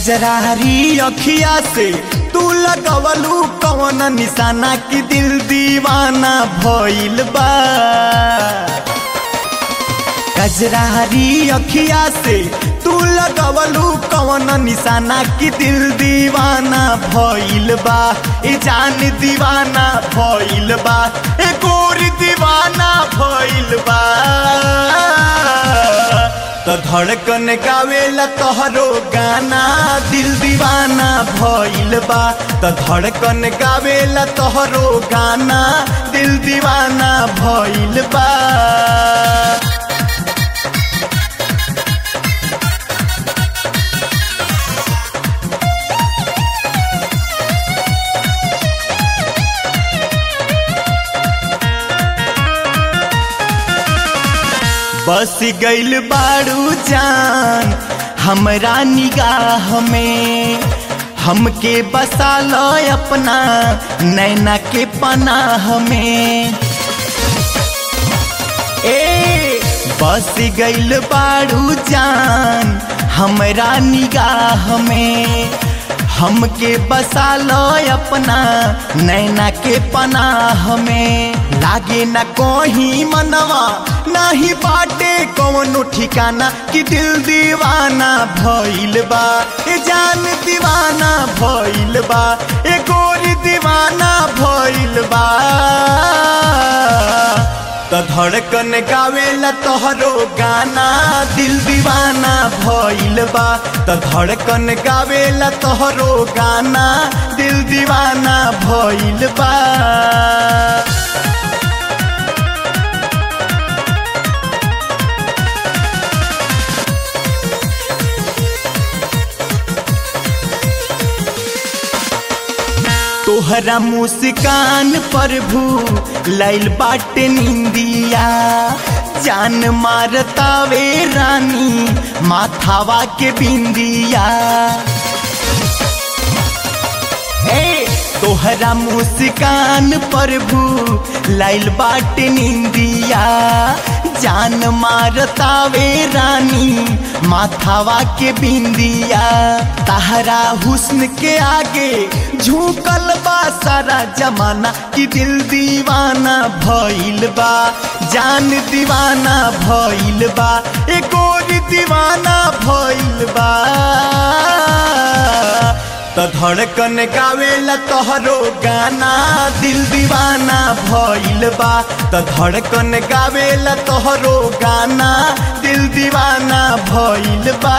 कजरारी अखिया से तू लगवलू कौन निशाना की दिल दीवाना भइल बा। कजरारी अखिया से तू लगवलू कौन निशाना की दिल दीवाना भइल बा। ए जान दीवाना भइल बा, ए गोरी दीवाना भइल बा। तो धड़कन गावेला तोहरो गाना दिल दीवाना भइल बा। तो धड़कन गावेला तोहरो गाना दिल दीवाना भइल बा। बस गइल बारू जान हमरा निगाह में, हमके बसा लो अपना नैना के पनाह में। ए बस गइल बारू जान हमरा निगाह में, हमके बसा लो अपना नैना के पनाह में। लागे न कोही मनवा नाही बाटे कौनो ठिकाना कि दिल दीवाना भइल बा। ए जान दीवाना भइल बा, ए गोरी दीवाना भइल बा। तो धड़कन गावेला तोहरो गाना दिल दीवाना भइल बा। तो धड़कन गावेला तोहरो गाना दिल दीवाना भइल बा। तोहरा मुस्कान पर भू लैल बाटे निंदिया, जान मारतावे रानी माथावा के बिंदिया। ए तोहरा मुस्कान पर भू लैल बाटे निंदिया, जान मारतावे रानी माथावा के बिंदिया। तहरा हुस्न के आगे झुकल बा सारा जमाना कि दिल दीवाना भइल बा। जान दीवाना भइल बा, ए गोरी दीवाना भइल बा। तो धड़कन गावेला तोहरो गाना दिल दीवाना भइल बा। तो धड़कन गावेला तोहरो गाना दिल दीवाना भइल बा।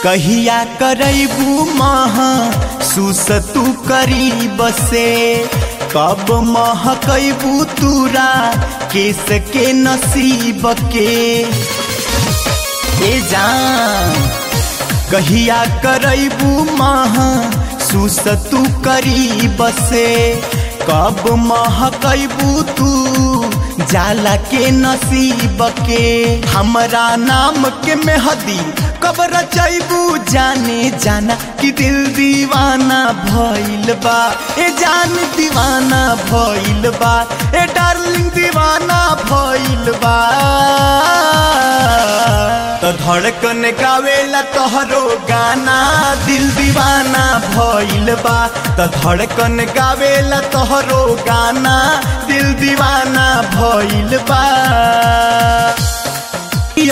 कहिया करैबू महसूस तू करीब से, कब महकैबू तूरा केस के नसीब के। ए जान कहिया करैबू महसूस तू करीब से, कब महकैबू तू जाला के नसीब के। हमरा नाम के मेहदी कब रचैबू जाने जाना कि दिल दीवाना भइल बा। ए जान दीवाना भइल बा, ए डार्लिंग दीवाना भइल बा। तो धड़कन गावेला तोहरो गाना दिल दीवाना भइल बा। तो धड़कन गावेला तोहरो गाना दिल दीवाना भइल बा।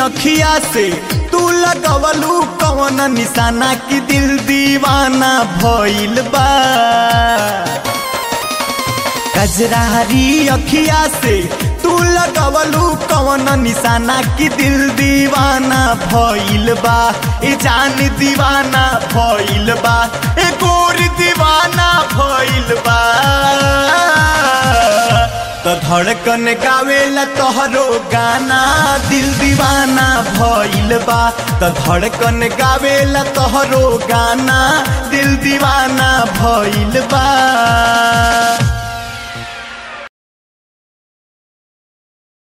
अखिया से तू लगवलू कौन निशाना की दिल दीवाना भइल बा। कजरारी अखिया से तू लगवलू कौन निशाना की दिल दीवाना भइल बा। ए जान दीवाना भइल बा, ए गोरी दीवाना भइल बा। तो धड़कन गावेला तोहरो गाना दिल दीवाना भइल बा। तो धड़कन गावेला तोहरो गाना दिल दीवाना भइल बा।